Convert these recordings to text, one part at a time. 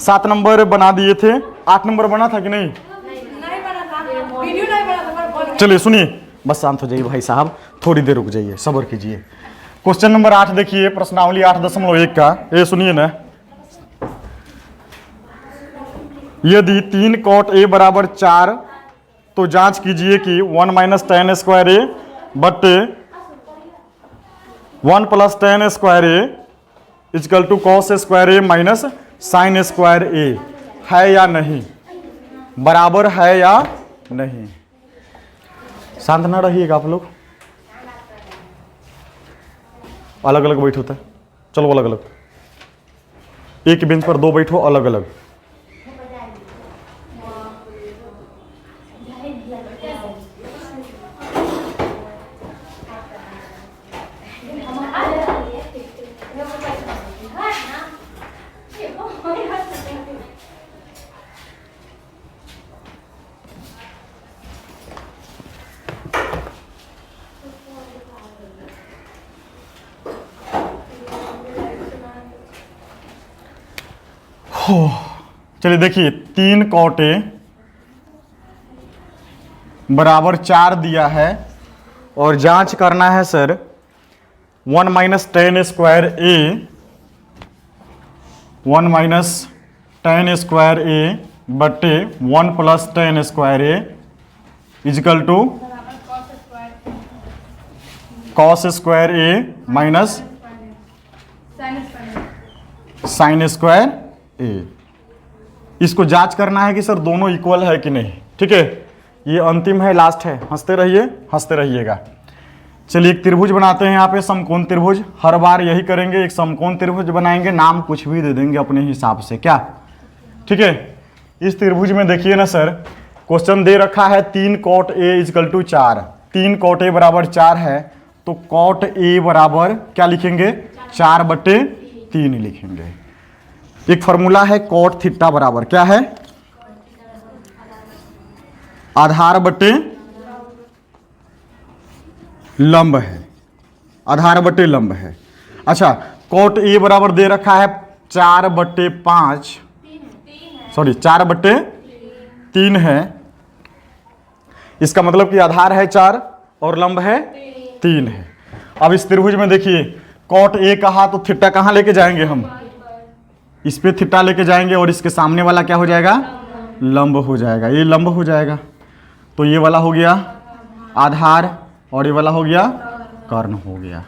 7 number बना दिए थे, 8 नंबर बना था कि नहीं? नहीं बना था, वीडियो नहीं बना था, पर बोल चलिए सुनिए, बस शांत हो जाइए भाई साहब, थोड़ी देर रुक जाइए, सब्र कीजिए। क्वेश्चन नंबर 8 देखिए, प्रश्नावली 8.1 का, ये सुनिए ना। यदि 3 cot a बराबर 4, तो जांच कीजिए कि 1 माइनस tan स्क्वायर ए बट्टे 1 plus tan square A equal to cos square A minus sine square A है या नहीं, बराबर है या नहीं। शांत ना रहिएगा आप लोग, अलग अलग बैठो था, चलो अलग अलग, एक बेंच पर 2 बैठो अलग अलग। चलिए देखिए, 3 cot a बराबर 4 दिया है और जांच करना है sir 1 minus tan square A, 1 minus tan square A बट्टे 1 plus tan square A equal to cos square A minus sine square A. इसको जांच करना है कि सर दोनों इक्वल है कि नहीं, ठीक है। ये अंतिम है, लास्ट है, हंसते रहिए, हंसते रहिएगा। चलिए एक त्रिभुज बनाते हैं यहाँ पे, समकोण त्रिभुज। हर बार यही करेंगे, एक समकोण त्रिभुज बनाएंगे, नाम कुछ भी दे देंगे अपने हिसाब से, क्या, ठीक है। इस त्रिभुज में देखिए ना सर, क्वेश्चन दे रखा है 3 cot a is equal to 4, 3 cot a बराबर 4 है, तो cot a बराबर क्या लिखेंगे, 4/3 लिखेंगे। एक फॉर्मूला है cot थीटा बराबर क्या है, आधार बटे लंब है, आधार बटे लंब है। अच्छा, cot a बराबर दे रखा है 4/5, सॉरी 4/3 है। इसका मतलब कि आधार है 4 और लंब है 3 है। अब इस त्रिभुज में देखिए, cot a कहा तो थीटा कहाँ लेके जाएंगे हम, इस पे थीटा लेके जाएंगे और इसके सामने वाला क्या हो जाएगा, लंब हो जाएगा, ये लंब हो जाएगा। तो ये वाला हो गया आधार और ये वाला हो गया कर्ण हो गया।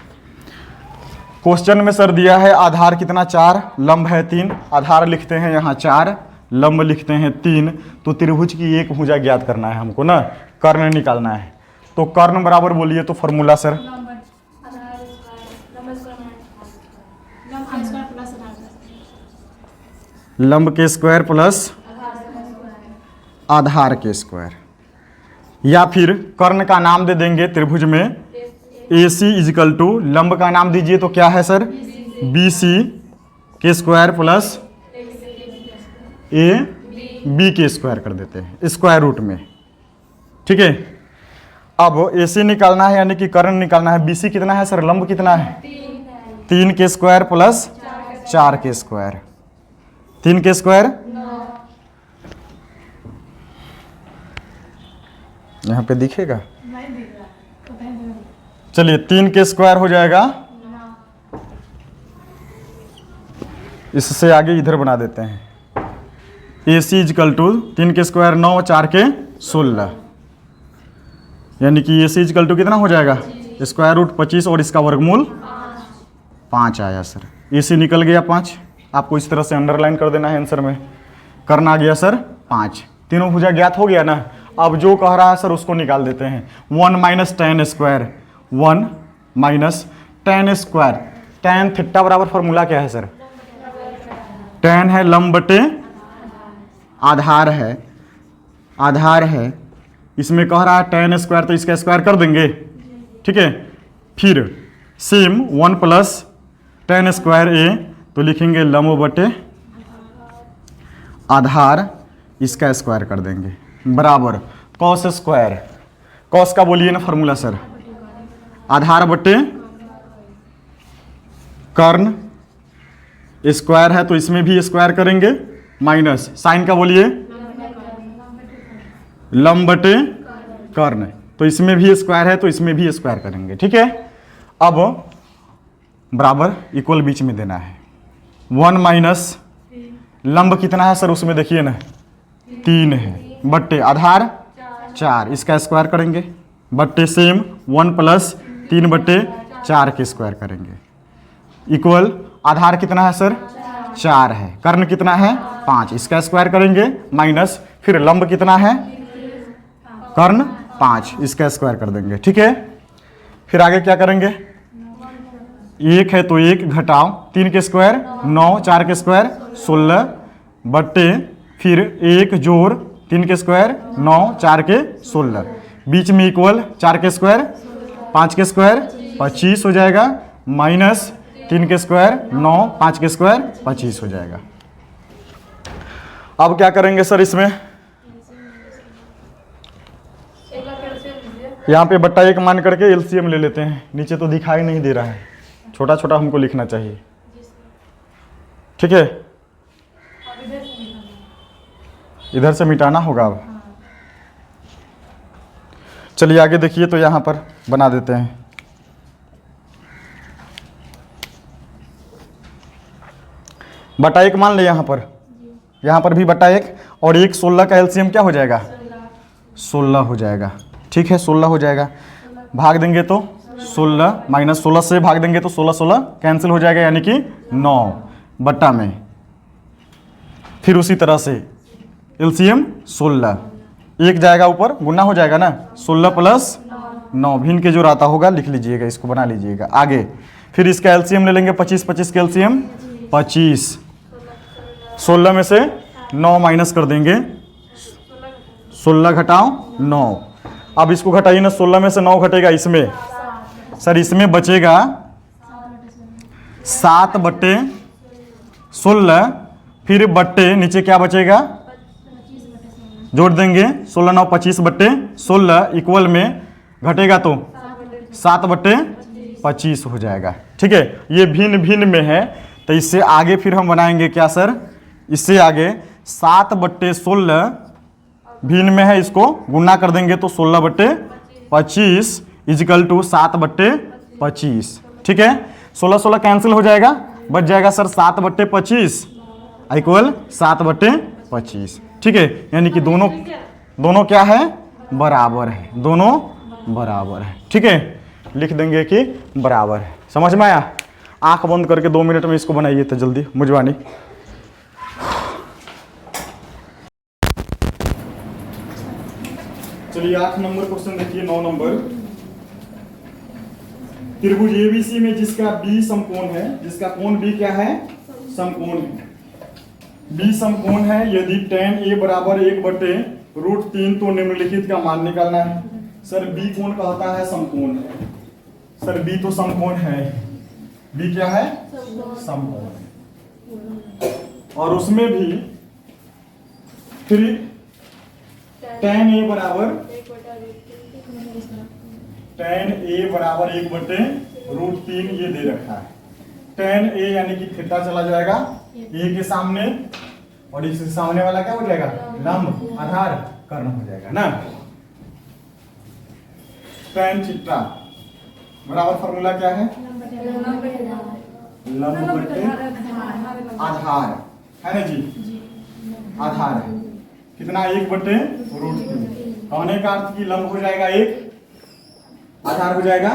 क्वेश्चन में सर दिया है आधार कितना 4, लंब है 3, आधार लिखते हैं यहाँ 4, लंब लिखते हैं 3, तो त्रिभुज की एक भुजा ज्ञात करना है हमको ना, कर्ण निकालना है। तो कर्ण बराबर बोलिए तो फॉर्मूला सर, लंब के स्क्वायर प्लस आधार के स्क्वायर, या फिर कर्ण का नाम दे देंगे त्रिभुज में AC इजिकल टू, लंब का नाम दीजिए तो क्या है सर, BC के स्क्वायर प्लस AB के स्क्वायर कर देते हैं स्क्वायर रूट में, ठीक है। अब AC निकालना है यानी कि कर्ण निकालना है, BC कितना है सर, लंब कितना है, 3 के स्क्वायर प्लस 4 के स्क्वायर, 3 के स्क्वायर, यहाँ पे दिखेगा, चलिए 3 के स्क्वायर हो जाएगा, इससे आगे इधर बना देते हैं, AC इजकल टू 3 के स्क्वायर 9, 4 के 16, यानी कि AC इजकल टू कितना हो जाएगा, स्क्वायर रूट 25 और इसका वर्गमूल 5 आया सर। AC निकल गया 5, आपको इस तरह से अंडरलाइन कर देना है आंसर में। कर्ण आ गया सर 5, तीनों भुजा ज्ञात हो गया ना। अब जो कह रहा है सर उसको निकाल देते हैं, 1 minus tan square, 1 minus tan square, tan theta बराबर फॉर्मूला क्या है सर, tan है लंब बटे आधार है, आधार है, इसमें कह रहा है tan स्क्वायर तो इसका स्क्वायर कर देंगे, ठीक है। फिर सेम 1 प्लस tan स्क्वायर ए, तो लिखेंगे लंब बटे आधार, इसका स्क्वायर कर देंगे, बराबर cos स्क्वायर, cos का बोलिए ना फॉर्मूला सर, आधार बटे कर्ण, स्क्वायर है तो इसमें भी स्क्वायर करेंगे, माइनस साइन का बोलिए लंब बटे कर्ण। तो इसमें भी स्क्वायर है तो इसमें भी स्क्वायर करेंगे, ठीक है। अब बराबर इक्वल बीच में देना है। 1 माइनस लंब कितना है सर उसमें देखिए ना 3 है, बट्टे आधार 4, इसका स्क्वायर करेंगे, बट्टे सेम 1 प्लस 3 बट्टे 4 के स्क्वायर करेंगे, इक्वल आधार कितना है सर 4 है, कर्ण कितना है 5, इसका स्क्वायर करेंगे, माइनस फिर लंब कितना है कर्ण 5, इसका स्क्वायर कर देंगे, ठीक है। फिर आगे क्या करेंगे, 1 है तो 1 घटाओ 3 के स्क्वायर 9, 4 के स्क्वायर 16 बट्टे फिर 1 जोड़ 3 के स्क्वायर 9, 4 के 16, बीच में इक्वल 4 के स्क्वायर 5 के स्क्वायर 25 हो जाएगा, माइनस 3 के स्क्वायर 9, 5 के स्क्वायर 25 हो जाएगा। अब क्या करेंगे सर इसमें, यहाँ पे बट्टा 1 मान करके एलसीएम ले लेते हैं, नीचे तो दिखाई नहीं दे रहा है, छोटा छोटा हमको लिखना चाहिए, ठीक है। इधर से मिटाना होगा। अब चलिए आगे देखिए, तो यहाँ पर बना देते हैं। बटा 1 मान ले यहाँ पर भी बटा 1 और 1 16 का एलसीएम क्या हो जाएगा 16 हो जाएगा, ठीक है 16 हो जाएगा। भाग देंगे तो 16 माइनस 16 से भाग देंगे तो 16 16 कैंसिल हो जाएगा, यानी कि 9 बट्टा में फिर उसी तरह से एलसीएम 16, 1 जाएगा ऊपर गुना हो जाएगा ना, 16 प्लस 9 भिन्न के जो आता होगा लिख लीजिएगा, इसको बना लीजिएगा। आगे फिर इसका एलसीएम ले लेंगे 25, 25 का एलसीएम 25, 16 में से 9 माइनस कर देंगे, 16 घटाओ 9, अब इसको घटाइए ना, 16 में से 9 घटेगा इसमें सर, इसमें बचेगा 7 बट्टे 16, फिर बट्टे नीचे क्या बचेगा जोड़ देंगे 16 9 25 बट्टे 16 इक्वल में घटेगा तो 7 बट्टे 25 हो जाएगा, ठीक है। ये भिन्न भिन्न में है तो इससे आगे फिर हम बनाएंगे क्या सर, इससे आगे 7 बट्टे 16 भिन्न में है, इसको गुना कर देंगे तो 16 बट्टे 25 इजिकल टू 7 बट्टे 25, ठीक है। 16 16 कैंसिल हो जाएगा, बच जाएगा सर 7 बट्टे 25 इक्वल 7 बट्टे 25, ठीक है। यानी कि दोनों क्या है बराबर है, दोनों बराबर है, ठीक है। लिख देंगे कि बराबर है, समझ में आया। आंख बंद करके 2 मिनट में इसको बनाइए तो जल्दी मुझवानी। चलिए 8 नंबर क्वेश्चन देखिए, 9 नंबर। त्रिभुज एबीसी में जिसका बी समकोण है, जिसका कोण बी क्या है समकोण है, बी समकोण है, यदि tan a बराबर 1/√3 तो निम्नलिखित का मान निकालना है। सर बी कोण कहता है समकोण है, सर बी तो समकोण है, बी क्या है समकोण, और उसमें भी फिर tan a बराबर 1/√3 ये दे रखा है। tan a यानी कि थीटा चला जाएगा a के सामने, और इसके सामने वाला क्या हो जाएगा लंब, आधार कर्ण हो जाएगा ना। tan थीटा बराबर फॉर्मूला क्या है लंब बटे आधार है ना जी, आधार है कितना 1/√3, कहने का अर्थ की लंब हो जाएगा 1, आधार हो जाएगा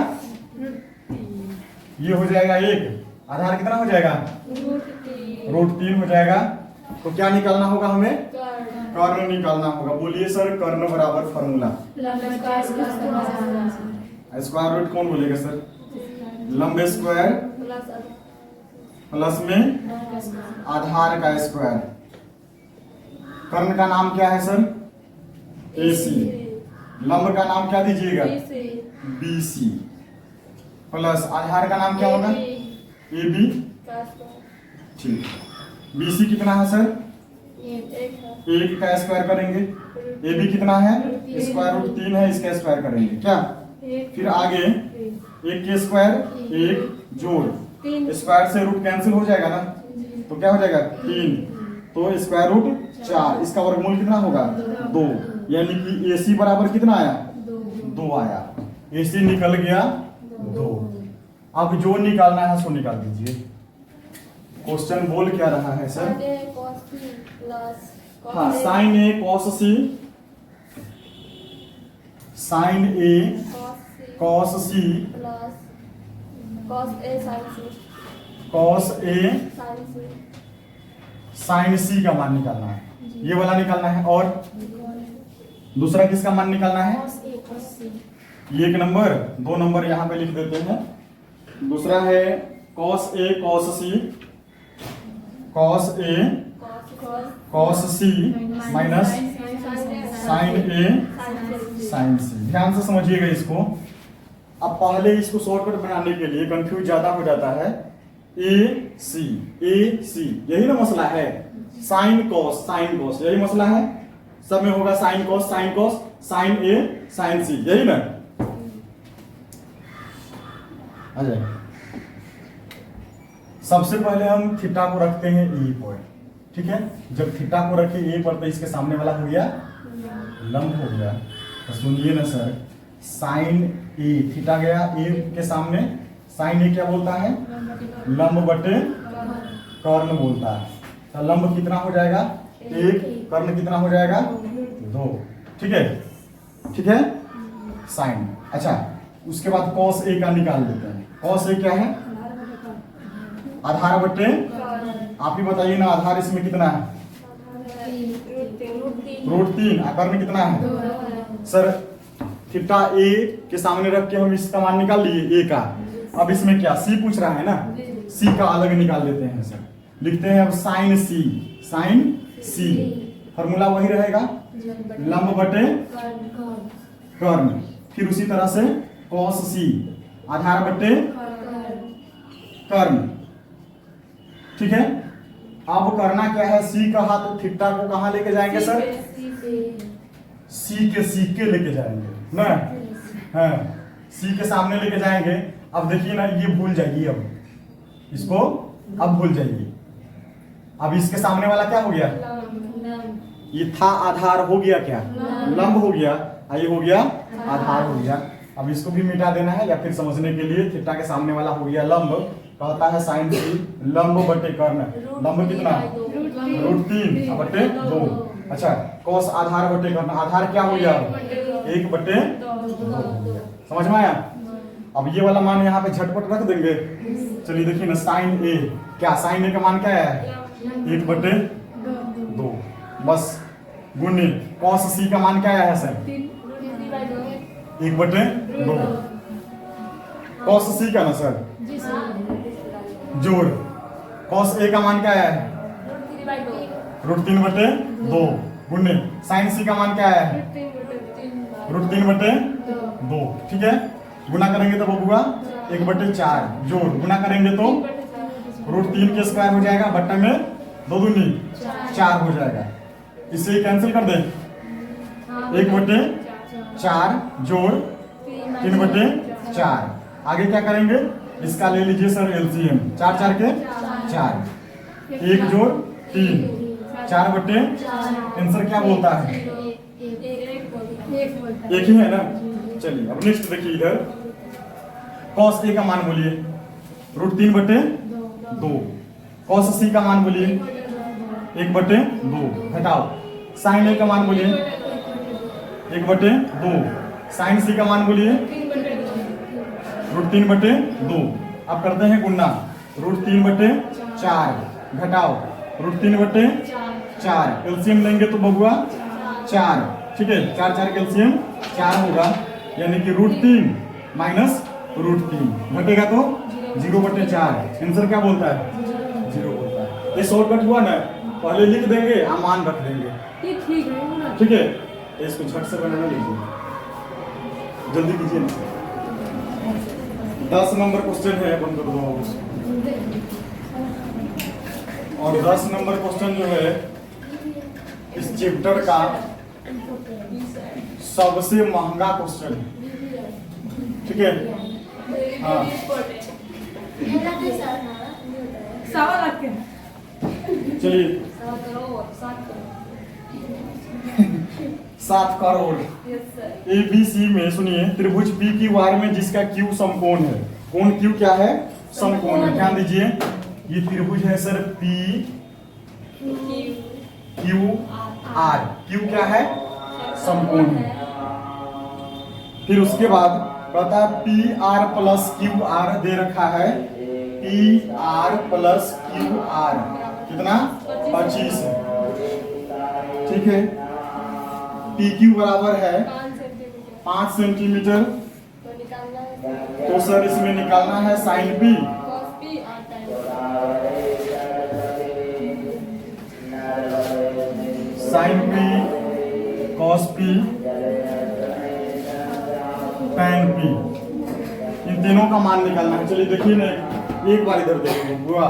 ये हो जाएगा 1, आधार कितना हो जाएगा √3 हो जाएगा। तो क्या निकालना होगा हमें कर्ण निकालना होगा। बोलिए सर कर्ण बराबर फॉर्मूला स्क्वायर रूट कौन बोलेगा सर, लंब स्क्वायर प्लस में आधार का स्क्वायर, कर्ण का नाम क्या है सर AC, लंब का नाम क्या दीजिएगा BC, प्लस आधार का नाम क्या होगा AB, ठीक। BC कितना है सर 1 का स्क्वायर करेंगे, AB कितना है √3 है, इसका स्क्वायर करेंगे क्या, फिर आगे 1 के स्क्वायर 1 जोड़ स्क्वायर से रूट कैंसिल हो जाएगा ना, तो क्या हो जाएगा 3, तो स्क्वायर रूट 4, इसका वर्गमूल कितना होगा 2, यानी कि AC बराबर कितना आया 2 आया। AC निकल गया 2। अब जो निकालना है सो निकाल दीजिए। क्वेश्चन बोल क्या रहा है सर? हाँ, sine A cos C, sine A cos C, cos A sine C का मान निकालना है, ये वाला निकालना है। और दूसरा किसका मान निकालना है? ये 1 नंबर, 2 नंबर यहाँ पे लिख देते हैं। दूसरा है cos A cos C, cos A cos C minus sine A sine C। ध्यान से समझिएगा इसको। अब पहले इसको शॉर्टकट बनाने के लिए कंफ्यूज ज्यादा हो जाता है। AC यही ना मसला है, साइन कॉस यही मसला है। सब में होगा sine cos sine A sine C, यही ना। आ जाए, सबसे पहले हम थीटा को रखते हैं E पॉइंट, ठीक है। जब थीटा को रखे A पर तो इसके सामने वाला हो गया लंब हो गया। तो सुनिए ना सर, साइन A थीटा गया A के सामने, साइन A क्या बोलता है? लंब बटे कर्ण बोलता है। तो लंब कितना हो जाएगा 1, कर्ण कितना हो जाएगा 2, ठीक है साइन। अच्छा, उसके बाद cos A का निकाल लेते हैं। cos A क्या है? आधार बटे, आप ही बताइए ना, आधार इसमें कितना है? √3। कर्ण कितना है सर? थीटा A के सामने रख के हम इसका मान निकाल लिए A का। अब इसमें क्या C पूछ रहा है ना, C का अलग निकाल लेते हैं सर। लिखते हैं अब साइन C, फॉर्मूला वही रहेगा, लंब बटे कर्ण। फिर उसी तरह से cos C, आधार बटे कर्ण, ठीक है। अब करना क्या है, C कहा तो थीटा को कहां लेके जाएंगे सर? C के लेके जाएंगे ना, हाँ, C के सामने लेके जाएंगे। अब देखिए ना, ये भूल जाइए, अब इसको अब भूल जाइए। अब इसके सामने वाला क्या हो गया? ये था आधार, हो गया क्या? लंब हो गया, ये हो गया आधार हो गया। अब इसको भी मिटा देना है, या फिर समझने के लिए थीटा के सामने वाला हो गया लंब, कहता है साइन C लंब बटे कर्ण। लंब कितना? √3 बटे 2। अच्छा, cos आधार बटे कर्ण, आधार क्या हो गया 1 बटे 2। समझ में आया? अब ये वाला मान यहाँ पे झटपट रख देंगे। चलिए देखिए ना, साइन A क्या, साइन A का मान क्या है 1 बटे 2, बस गुणे cos C का मान क्या है सर 1 बटे 2। cos C का ना सर जोड़, cos A का मान क्या है √3 बटे 2 गुणे साइन C का मान क्या है √3 बटे 2, ठीक है। गुना करेंगे तो बबुआ 1 बटे 4, जोड़ गुना करेंगे तो √3 के स्क्वायर हो जाएगा, बट्टे में 2 दूनी 4 हो जाएगा। इसे कैंसिल कर दे, 1 बटे 4 जोड़ 3 बटे 4। आगे क्या करेंगे, इसका ले लीजिए सर LCM, 4 4 के 4, 1 जोड़ 3, 4 बटे, आंसर क्या बोलता है 1 ही है ना। चलिए अब नेक्स्ट देखिए, इधर cos A का मान बोलिए √3 बटे 2, cos C का मान बोलिए 1 बटे 2, घटाओ साइन A का मान बोलिए 1 बटे 2, साइन C का मान बोलिए √3 बटे 2। अब करते हैं गुणा, √3 बटे 4 घटाओ √3 बटे 4, एलसीएम लेंगे तो बबुआ 4, ठीक है। 4 4 के एलसीएम 4 होगा, यानी कि √3 माइनस √3 घटेगा तो 0 बटे 4। आंसर क्या बोलता है 0 बोलता है। ये शॉर्टकट हुआ ना, पहले लिख देंगे, मान रख देंगे, ठीक है। इसको झट से बनाना लीजिए, जल्दी कीजिए ना। 10 नंबर क्वेश्चन है, बंद कर दो उसको। और 10 नंबर क्वेश्चन जो है इस चैप्टर का सबसे महंगा क्वेश्चन है, ठीक है। हाँ, सवाल रखें, चलिए 7 करोड़। Yes sir. ABC में सुनिए, त्रिभुज PQR में जिसका Q समकोण है, कोण Q क्या है? समकोण है। ध्यान दीजिए, ये त्रिभुज है सर PQR। Q क्या है? समकोण है। फिर उसके बाद कहता है PR प्लस QR दे रखा है, PR प्लस QR कितना? 25 है। ठीक है। PQ बराबर है 5 सेंटीमीटर। तो सर इसमें निकालना है sine P, sine P, cos P, tan P, इन तीनों का मान निकालना है। चलिए देखिए ना, एक बार इधर देखिए हुआ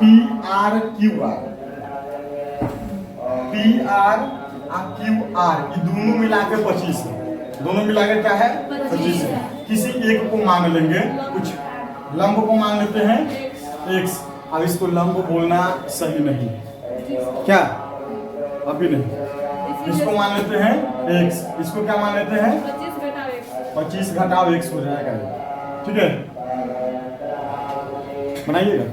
PR और QR, ये दोनों मिलाकर 25 है। दोनों मिलाकर क्या है? 25 है। किसी एक को मान लेंगे, कुछ लंब को मान लेते हैं x। अब इसको लंब बोलना सही नहीं, क्या? अभी नहीं। इसको मान लेते हैं x, इसको क्या मान लेते हैं? 25 घटाव x हो जाएगा ये। ठीक है, बनाइएगा।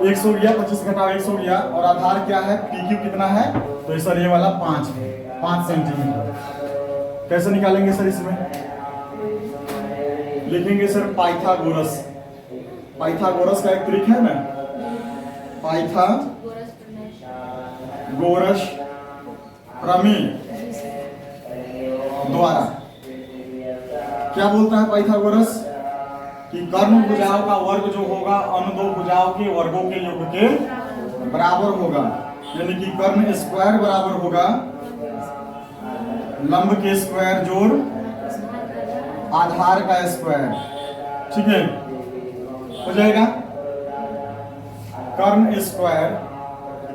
x हो गया, 25 घटाव x हो गया। और आधार क्या है? PQ कितना है? तो सर ये वाला 5 है, 5 सेंटीमीटर। कैसे निकालेंगे सर? इसमें लिखेंगे सर पाइथागोरस। पाइथागोरस का एक ट्रिक है ना, पाइथागोरस प्रमेय द्वारा क्या बोलता है पाइथागोरस? कि कर्ण भुजाओं का वर्ग जो होगा अन्य दो भुजाओं के वर्गों के योग के बराबर होगा। यानी कि कर्ण स्क्वायर बराबर होगा लंब के स्क्वायर जोड़ आधार का स्क्वायर। ठीक है, हो जाएगा। कर्ण स्क्वायर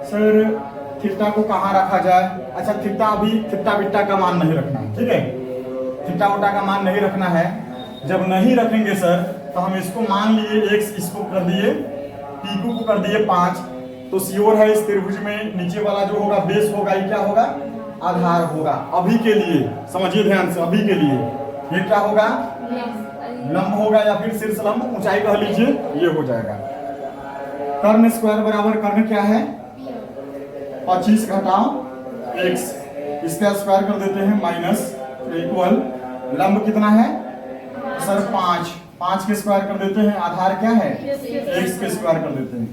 सर थीटा को कहाँ रखा जाए? अच्छा, थीटा अभी थीटा बिट्टा का मान नहीं रखना है। ठीक है, थीटा उटा का मान नहीं रखना है। जब नहीं रखेंगे सर तो हम इसको मान लिए x, इसको कर दिए PQ को कर दिए 5। तो श्योर है इस त्रिभुज में नीचे वाला जो होगा बेस होगा, ये क्या होगा? आधार होगा। अभी के लिए समझिए ध्यान से, अभी के लिए ये क्या होगा? लंब होगा या फिर शीर्ष लंब, ऊंचाई कह लीजिए, ये हो जाएगा। कर्ण स्क्वायर बराबर कर्ण क्या है? 25 घटाव x, इसका स्क्वायर कर देते हैं माइनस इक्वल लंब कितना है सर? 5 के स्क्वायर कर देते हैं। आधार क्या है? x के स्क्वायर कर देते हैं।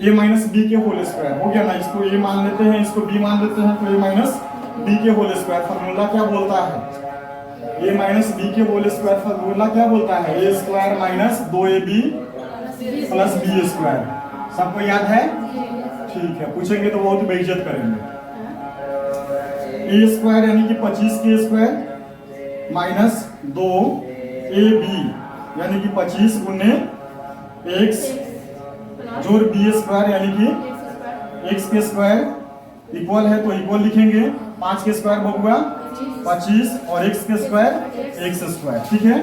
a माइनस बी के होल स्क्वायर हो गया ना। इसको a मान लेते हैं, इसको b मान लेते हैं, तो a माइनस बी के होल स्क्वायर फॉर्मूला क्या बोलता है? a माइनस बी के होल स्क्वायर फॉर्मूला क्या बोलता है? a square minus 2ab plus b square. सबको याद है? ठीक है, पूछेंगे तो बहुत बेइज्जत करेंगे। a स्क्वायर यानी कि 25 के स्क्वायर माइनस 2ab यानी कि 25 गुने x जोड़ b स्क्वायर यानी कि x के स्क्वायर इक्वल है, तो इक्वल लिखेंगे। 5 के स्क्वायर बगुआ 25 और x के स्क्वायर x स्क्वायर। ठीक है,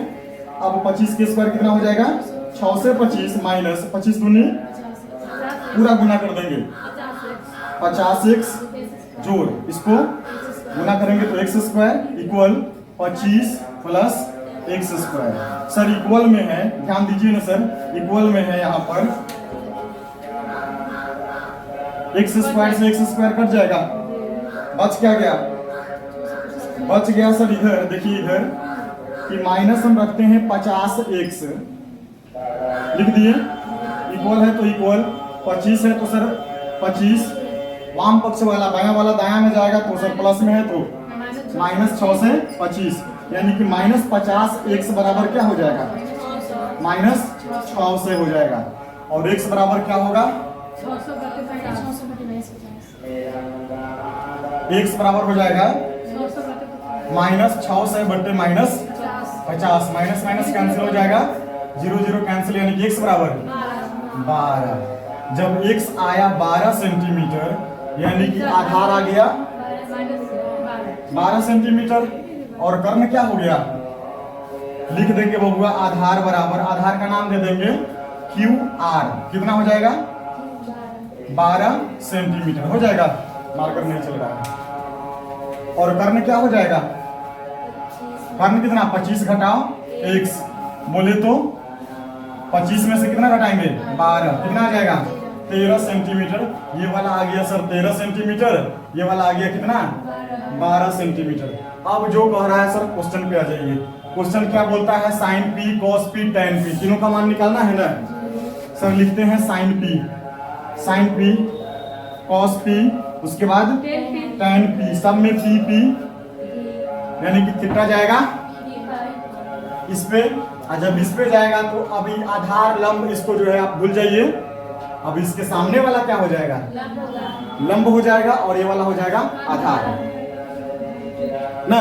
अब 25 के स्क्वायर कितना हो जाएगा? 6 से 25 माइनस 25 दूनी पूरा गुना कर देंगे 50x जोड़ इसको गुना करेंगे तो x square equal 25 plus x square. Sir equal में है, ध्यान दीजिए ना सर, इक्वल में है। यहाँ पर x स्क्वायर से x स्क्वायर कट जाएगा, बच क्या गया? बच गया सर इधर देखिए, इधर कि माइनस हम रखते हैं 50x, लिख दिए। इक्वल है तो इक्वल 25 है तो सर 25 वाम पक्ष वाला बायां वाला दायां में जाएगा, तो सर प्लस में है तो माइनस 6 से 25 यानी कि माइनस 50x बराबर क्या हो जाएगा? माइनस 6 से हो जाएगा। और x बराबर क्या होगा? x बराबर हो जाएगा माइनस 6 से बट्टे माइनस 50। माइनस माइनस कैंसिल हो जाएगा, 0 0 कैंसिल, यानी कि x बराबर 12। जब x आया 12 सेंटीमीटर यानी कि आधार आ गया 12 सेंटीमीटर और कर्ण क्या हो गया? लिख देंगे बबुआ आधार बराबर, आधार का नाम दे देंगे क्यू आर कितना हो जाएगा 12 सेंटीमीटर हो जाएगा। मार्कर नहीं चल रहा है। और कर्ण क्या हो जाएगा, कर्ण कितना 25 घटाओ x बोले तो 25 में से कितना घटाएंगे 12 कितना आ जाएगा 13 सेंटीमीटर। ये वाला आ गया सर 13 सेंटीमीटर, ये वाला आ गया कितना 12 सेंटीमीटर। अब जो कह रहा है सर क्वेश्चन पे आ जाइए। क्वेश्चन क्या बोलता है sine P cos P tan P तीनों का मान निकालना है ना सर। लिखते हैं साइन पी कॉस पी उसके बाद टेन पी सब में पी यानी कि कितना जाएगा इस पे। और जब इस पे जाएगा तो अभी आधार लंब इसको जो है आप भूल जाइए। अब इसके सामने वाला क्या हो जाएगा लंब हो जाएगा और ये वाला हो जाएगा आधार ना।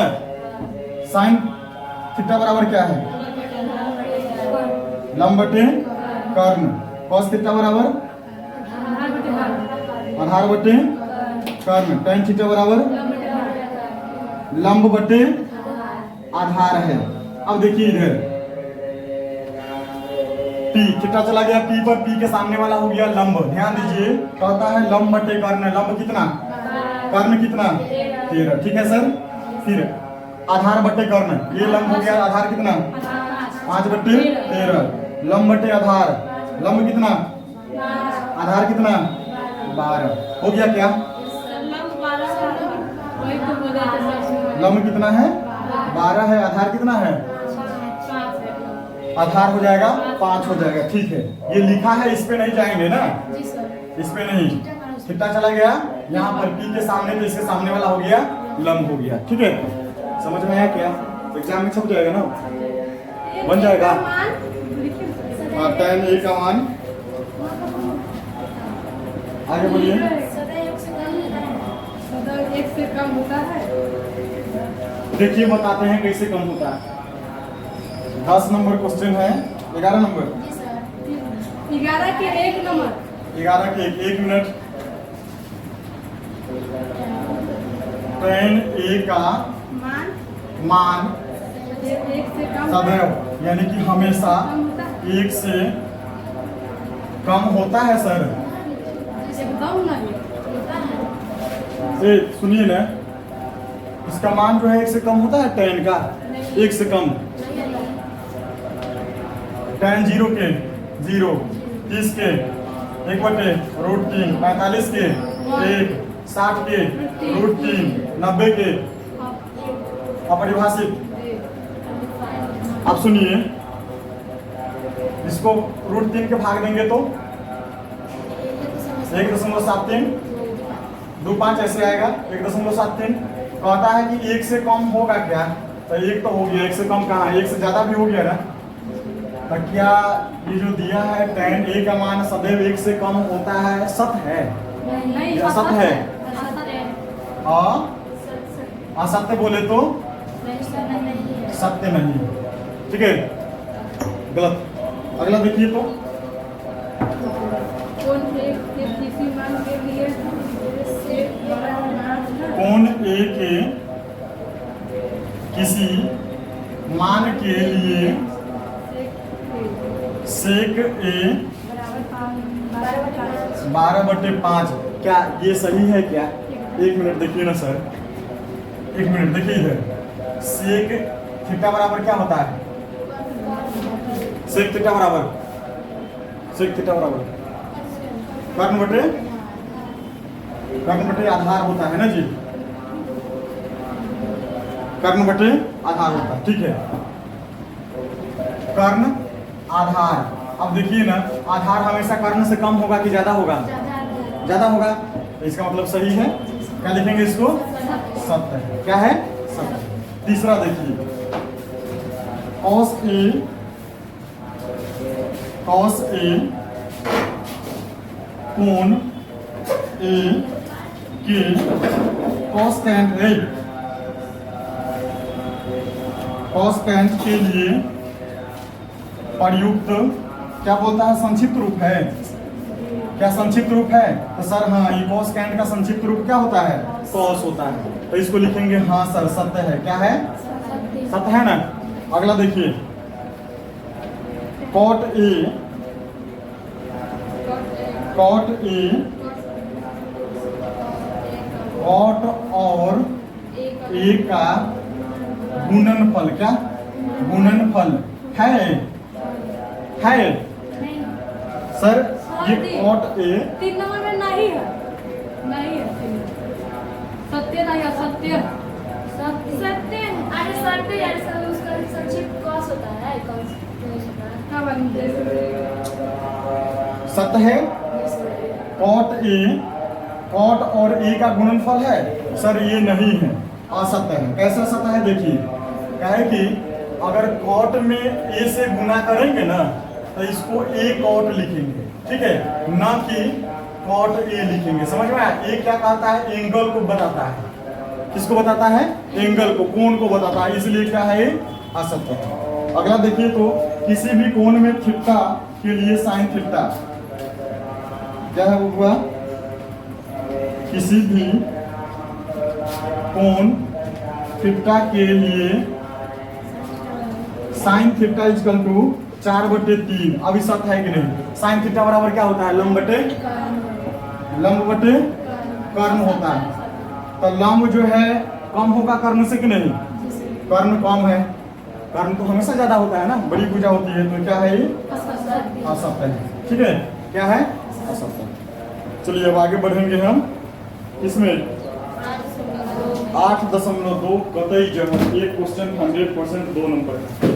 साइन थीटा बराबर क्या है लंब बटे कर्ण। कॉस थीटा बराबर आधार बटे कर्ण। टेन थीटा बराबर लंब बटे आधार है। अब देखिए इधर पी थीटा चला गया पी पर, पी के सामने वाला हो गया लंब। ध्यान दीजिए कहता है लंब बटे कर्ण। लंब कितना कर्ण कितना 13 ठीक है सर। फिर आधार बटे कर्ण ये लंब हो गया आधार कितना 5 बटे 13 लंब बटे आधार लंब कितना आधार कितना 12 हो गया क्या। लंब कितना है 12 है आधार कितना है आधार हो जाएगा 5 हो जाएगा ठीक है। ये लिखा है इस पे नहीं जाएंगे ना इस पे नहीं। थीटा चला गया यहाँ पर पी के सामने तो इसके सामने वाला हो गया लंब हो गया ठीक है। समझ में आया क्या एग्जाम में छप जाएगा ना बन जाएगा। टेन ए का मान आगे बोलिए। एक से कम होता है देखिए बताते हैं कैसे कम होता है। 10 नंबर क्वेश्चन है 11 नंबर 11 के 1 नंबर 11 के 1 मिनट। टेन ए का मान एक से कम सदैव यानी कि हमेशा 1 से कम होता है सर। एकदम नहीं सुनिए ना इसका मान जो है 1 से कम होता है टेन का 1 से कम। टेन 0 के 0 30 के 1/√3 45 के 1 60 के √3 90 के अपरिभाषित। अब सुनिए इसको √3 के भाग देंगे तो 1.73 25 ऐसे आएगा 1.73। कहता है कि 1 से कम होगा क्या तो 1 तो हो गया 1 से कम कहाँ 1 से ज्यादा भी हो गया ना। तो क्या ये जो दिया है टेन ए का मान सदैव 1 से कम होता है सत्य है नहीं असत्य है असत्य बोले तो सत्य नहीं ठीक है गलत। अगला देखिए तो कौन एक के किसी मान के लिए कौन ए के किसी मान के लिए सेक ए 12/5 क्या ये सही है क्या। 1 मिनट देखिए ना सर 1 मिनट देखिए इधर सेक थीटा बराबर क्या होता है सेक थीटा बराबर कर्ण बटे आधार होता है ना जी। कर्ण बटे आधार होता है ठीक है। कर्ण आधार अब देखिए ना आधार हमेशा कर्ण से कम होगा कि ज्यादा होगा ज्यादा होगा तो इसका मतलब सही है। क्या लिखेंगे इसको सत्य है। क्या है सत्य। तीसरा देखिए cos A कोण A के cosecant के लिए प्रयुक्त क्या बोलता है संक्षिप्त रूप है। क्या संक्षिप्त रूप है तो सर हाँ ये cosecant का संक्षिप्त रूप क्या होता है cos होता है तो इसको लिखेंगे हाँ सर सत्य है। क्या है सत्य है ना। अगला देखिए cot A cot A cot और ए का गुणनफल, क्या गुणनफल है सर। ये कॉट ए 3 नंबर में नहीं है, नहीं है। सत्य नहीं है, सत्य सत्य। अरे सत्य यार, सर उसका संक्षिप्त कॉस होता है, कॉस होता है। क्या बनते सत्य है। कॉट और ए का गुणनफल है सर, ये नहीं है, असत्य है। कैसा सत्य है देखिए, क्या है कि अगर कॉट में ए से गुना करेंगे ना तो इसको ए कॉट लिखेंगे, ठीक है, ना कि कॉट ए लिखेंगे। समझ में आया? ए क्या कहता है? एंगल को बताता है। किसको बताता है? एंगल को, कोण को बताता है, इसलिए क्या है? असत्य है। अगला देखिए तो किसी भी कोण में थीटा के लिए साइन थीटा क्या है वो हुआ? किसी भी कोण थीटा के लिए साइन थीटा इक्वल टू 4/3। अभी सत्य है कि नहीं? साइन थीटा बराबर क्या होता है? लंब बटे कर्ण होता है। तो लंब जो है कम होगा कर्ण से कि नहीं? कर्ण कम है, कर्ण तो हमेशा ज्यादा होता है ना, बड़ी भुजा होती है, तो क्या है ये? असत्य है। ठीक है, क्या है? असत्य। चलिए अब आगे बढ़ेंगे हम इसमें 8.2 कतई जवाब। एक क्वेश्चन 100% 2 नंबर है।